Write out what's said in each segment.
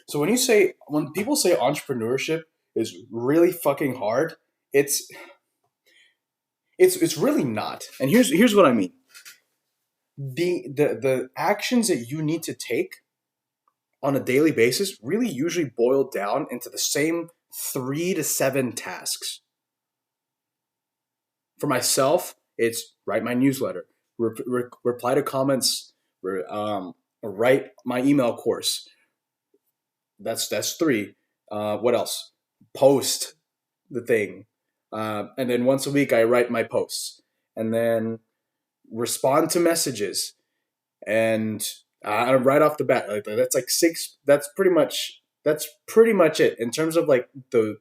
So when people say entrepreneurship is really fucking hard, it's it's really not. And here's what I mean. The actions that you need to take on a daily basis really usually boil down into the same 3 to 7 tasks. For myself, it's write my newsletter, reply to comments, write my email course. That's three. What else? Post the thing, and then once a week I write my posts, and then respond to messages, and right off the bat, like that's like six. That's pretty much it in terms of like the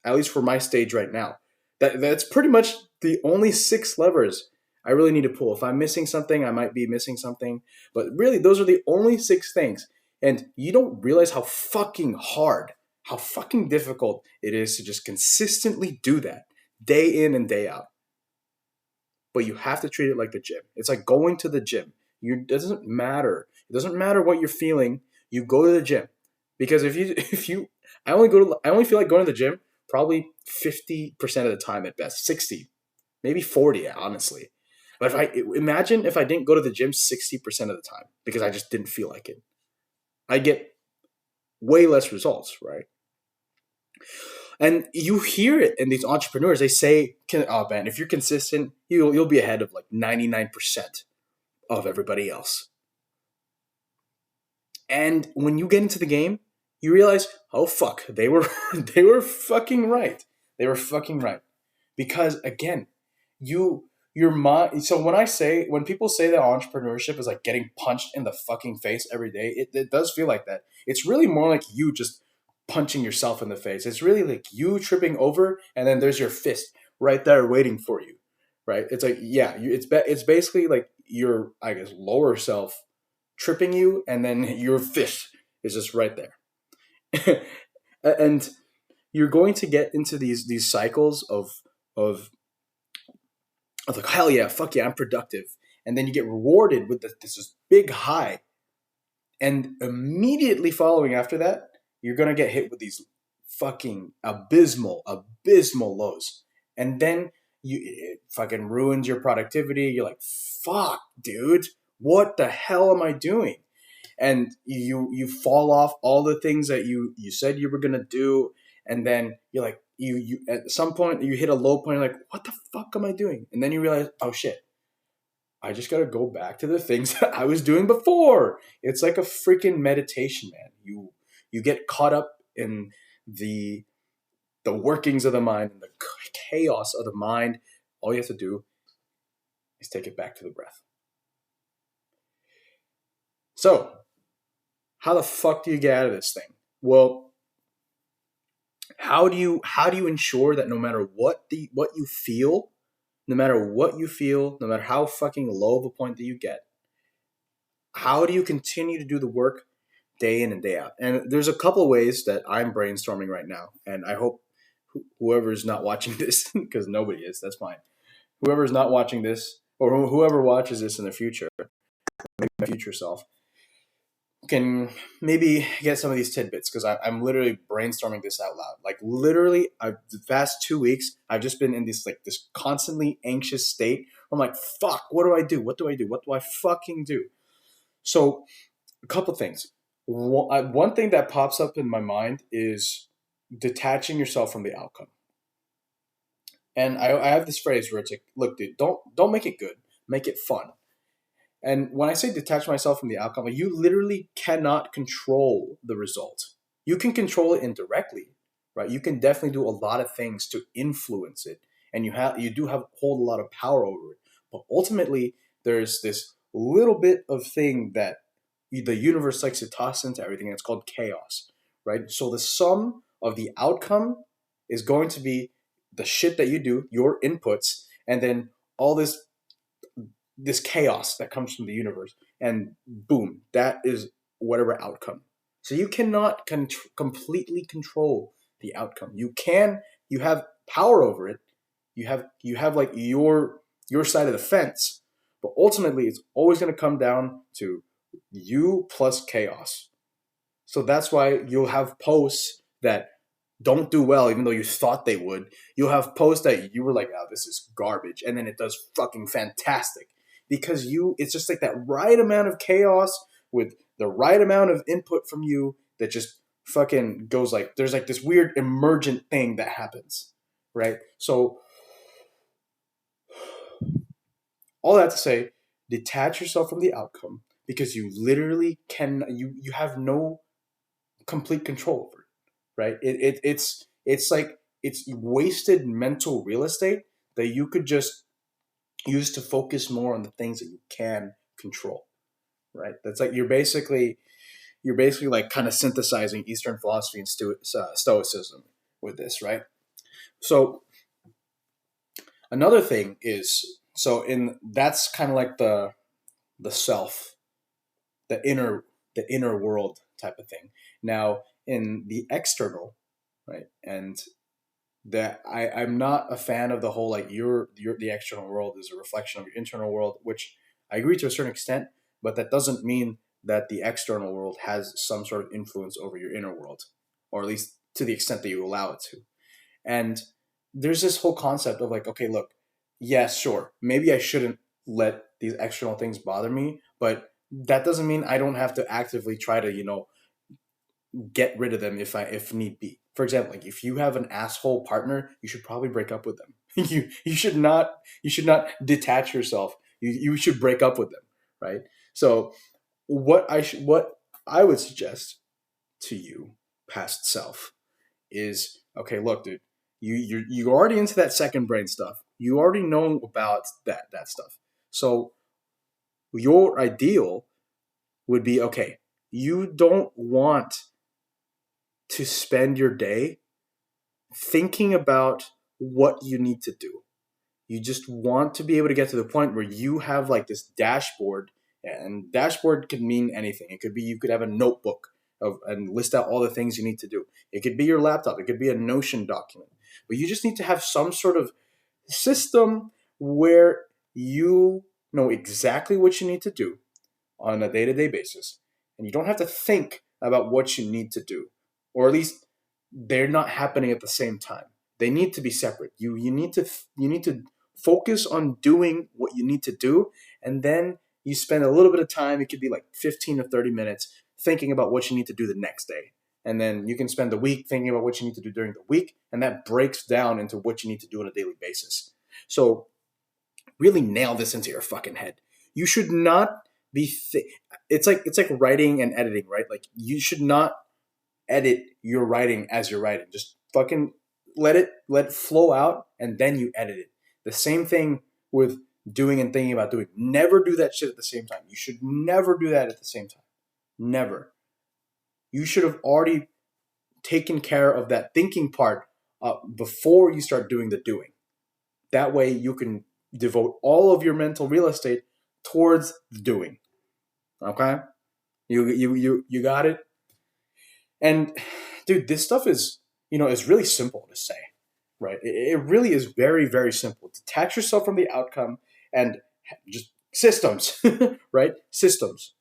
at least for my stage right now. That's pretty much the only 6 levers I really need to pull. If I'm missing something, I might be missing something, but really those are the only 6 things. And you don't realize how fucking hard, how fucking difficult it is to just consistently do that day in and day out. But you have to treat it like the gym. It's like going to the gym. It doesn't matter. It doesn't matter what you're feeling. You go to the gym because if you, I only feel like going to the gym probably 50% of the time at best, 60, maybe 40, honestly. But if I didn't go to the gym 60% of the time because I just didn't feel like it, I get way less results, right? And you hear it in these entrepreneurs. They say, "Oh man, if you're consistent, you'll be ahead of like 99% of everybody else." And when you get into the game, you realize, "Oh fuck, they were they were fucking right. They were fucking right." Because again, your mind. So when people say that entrepreneurship is like getting punched in the fucking face every day, it does feel like that. It's really more like you just punching yourself in the face. It's really like you tripping over, and then there's your fist right there waiting for you, right? It's like it's basically like your, I guess, lower self tripping you, and then your fist is just right there, and you're going to get into these cycles of of like, hell yeah, fuck yeah, I'm productive, and then you get rewarded with this big high, and immediately following after that, you're gonna get hit with these fucking abysmal lows, and then it fucking ruins your productivity. You're like, fuck, dude, what the hell am I doing? And you fall off all the things that you said you were gonna do, and then you're like, you at some point you hit a low point. You're like, what the fuck am I doing? And then you realize, oh shit, I just got to go back to the things that I was doing before. It's like a freaking meditation, man. You get caught up in the the workings of the mind and the chaos of the mind. All you have to do is take it back to the breath. So, how the fuck do you get out of this thing? Well, how do you ensure that no matter what you feel, no matter how fucking low of a point that you get, how do you continue to do the work day in and day out? And there's a couple of ways that I'm brainstorming right now, and I hope whoever's not watching this, because nobody is, that's fine. Whoever's not watching this, or whoever watches this in the future, maybe my future self, can maybe get some of these tidbits, because I'm literally brainstorming this out loud. Like literally, the past 2 weeks, I've just been in this constantly anxious state. I'm like, fuck, what do I do? What do I do? What do I fucking do? So a couple things. One thing that pops up in my mind is detaching yourself from the outcome. And I have this phrase where it's like, look, dude, don't make it good, make it fun. And when I say detach myself from the outcome, like, you literally cannot control the result. You can control it indirectly, right? You can definitely do a lot of things to influence it, and you do have hold a lot of power over it. But ultimately, there's this little bit of thing that the universe likes to toss into everything, and it's called chaos, right? So the sum of the outcome is going to be the shit that you do, your inputs, and then all this chaos that comes from the universe, and boom, that is whatever outcome. So you cannot completely control the outcome. You have power over it. You have like your side of the fence, but ultimately it's always going to come down to you plus chaos. So that's why you'll have posts that don't do well, even though you thought they would. You'll have posts that you were like, "Oh, this is garbage," and then it does fucking fantastic because it's just like that right amount of chaos with the right amount of input from you that just fucking goes like there's like this weird emergent thing that happens, right? So all that to say, detach yourself from the outcome because you literally you have no complete control over it, right? It's like it's wasted mental real estate that you could just use to focus more on the things that you can control, right? That's like you're basically like kind of synthesizing Eastern philosophy and Stoicism with this, right? So another thing is in that's kind of like the self, the inner world type of thing. Now in the external, right, and that I'm not a fan of the whole like your the external world is a reflection of your internal world, which I agree to a certain extent, but that doesn't mean that the external world has some sort of influence over your inner world, or at least to the extent that you allow it to. And there's this whole concept of like, okay, look, yes, sure, maybe I shouldn't let these external things bother me, but that doesn't mean I don't have to actively try to, get rid of them if need be. For example, like if you have an asshole partner, you should probably break up with them. You should not detach yourself. You should break up with them, right? So what I would suggest to you, past self, is okay. Look, dude, you're already into that second brain stuff. You already know about that stuff. So your ideal would be okay. You don't want to spend your day thinking about what you need to do. You just want to be able to get to the point where you have like this dashboard, and dashboard could mean anything. It could be you could have a notebook and list out all the things you need to do. It could be your laptop. It could be a Notion document. But you just need to have some sort of system where you know exactly what you need to do on a day-to-day basis, and you don't have to think about what you need to do, or at least they're not happening at the same time. They need to be separate. You need to focus on doing what you need to do, and then you spend a little bit of time. It could be like 15 or 30 minutes thinking about what you need to do the next day, and then you can spend the week thinking about what you need to do during the week, and that breaks down into what you need to do on a daily basis. So really nail this into your fucking head. You should not be. It's like writing and editing, right? Like you should not edit your writing as you're writing. Just fucking let it flow out, and then you edit it. The same thing with doing and thinking about doing. Never do that shit at the same time. You should never do that at the same time. Never. You should have already taken care of that thinking part before you start doing the doing. That way you can devote all of your mental real estate towards the doing. Okay? You got it? And dude, this stuff is really simple to say, right? It really is very, very simple. Detach yourself from the outcome and just systems, right? Systems.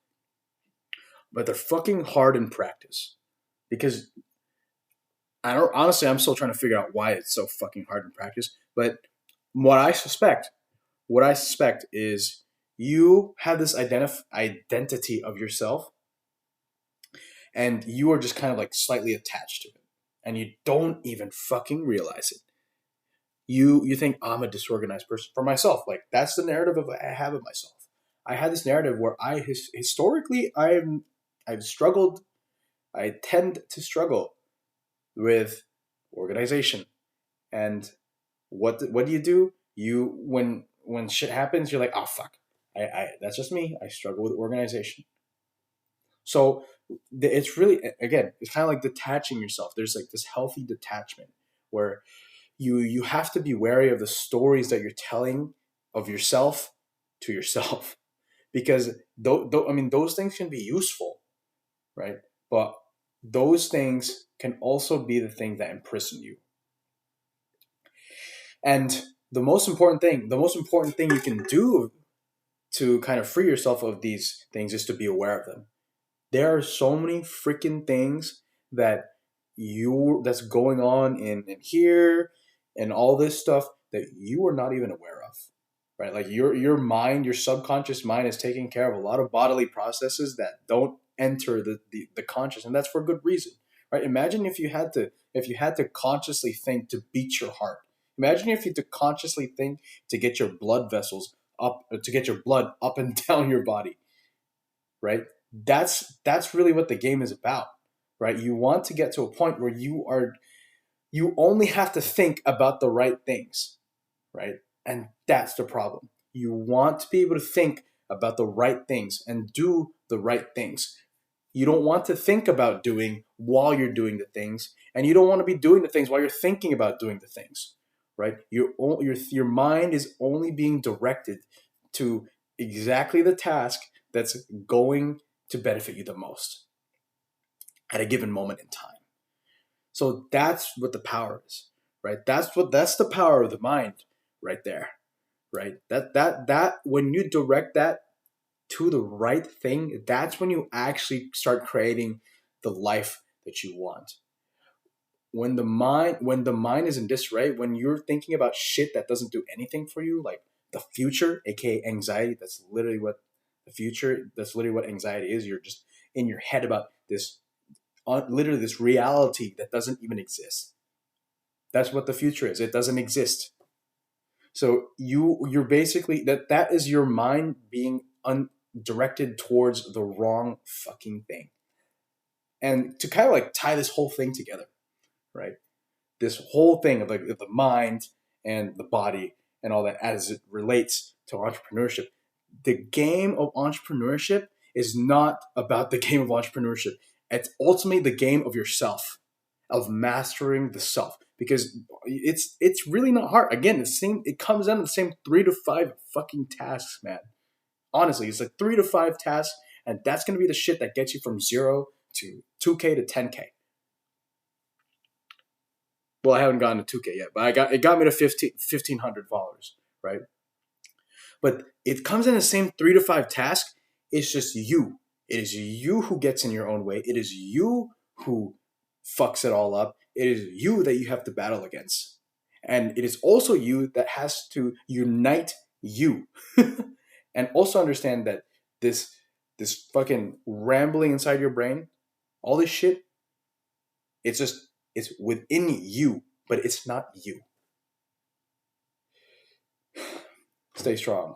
But they're fucking hard in practice because I don't honestly, I'm still trying to figure out why it's so fucking hard in practice. But what I suspect, what I suspect is you have this identity of yourself, and you are just kind of like slightly attached to it, and you don't even fucking realize it. You think, I'm a disorganized person. For myself, like that's the narrative I have of myself. I had this narrative where historically I've struggled. I tend to struggle with organization. And what do you do? You when shit happens, you're like, oh fuck, I that's just me. I struggle with organization. So it's really, again, it's kind of like detaching yourself. There's like this healthy detachment where you have to be wary of the stories that you're telling of yourself to yourself because I mean those things can be useful, right? But those things can also be the things that imprison you. And the most important thing you can do to kind of free yourself of these things is to be aware of them. There are so many freaking things that that's going on in here and all this stuff that you are not even aware of, right? Like your mind, your subconscious mind is taking care of a lot of bodily processes that don't enter the conscious, and that's for good reason, right? Imagine if you had to consciously think to beat your heart. Imagine if you had to consciously think to get your blood vessels up, to get your blood up and down your body, right? That's really what the game is about, right? You want to get to a point where you only have to think about the right things, right? And that's the problem. You want to be able to think about the right things and do the right things. You don't want to think about doing while you're doing the things, and you don't want to be doing the things while you're thinking about doing the things, right? Your mind is only being directed to exactly the task that's going to benefit you the most at a given moment in time. So that's what the power is, right? That's the power of the mind right there, right? That when you direct that to the right thing, that's when you actually start creating the life that you want. When the mind is in disarray, when you're thinking about shit that doesn't do anything for you, like the future, aka anxiety, that's literally what anxiety is. You're just in your head about this, literally this reality that doesn't even exist. That's what the future is. It doesn't exist. So you're basically that is your mind being directed towards the wrong fucking thing. And to kind of like tie this whole thing together, right? This whole thing of like the mind and the body and all that as it relates to entrepreneurship. The game of entrepreneurship is not about the game of entrepreneurship. It's ultimately the game of yourself, of mastering the self. Because it's really not hard. Again, it comes down to the same 3 to 5 fucking tasks, man. Honestly, it's like 3 to 5 tasks, and that's gonna be the shit that gets you from 0 to 2K to 10K. Well, I haven't gotten to 2K yet, but it got me to 1,500 followers, right? But it comes in the same 3 to 5 tasks. It's just you. It is you who gets in your own way. It is you who fucks it all up. It is you that you have to battle against. And it is also you that has to unite you. And also understand that this fucking rambling inside your brain, all this shit, it's within you, but it's not you. Stay strong.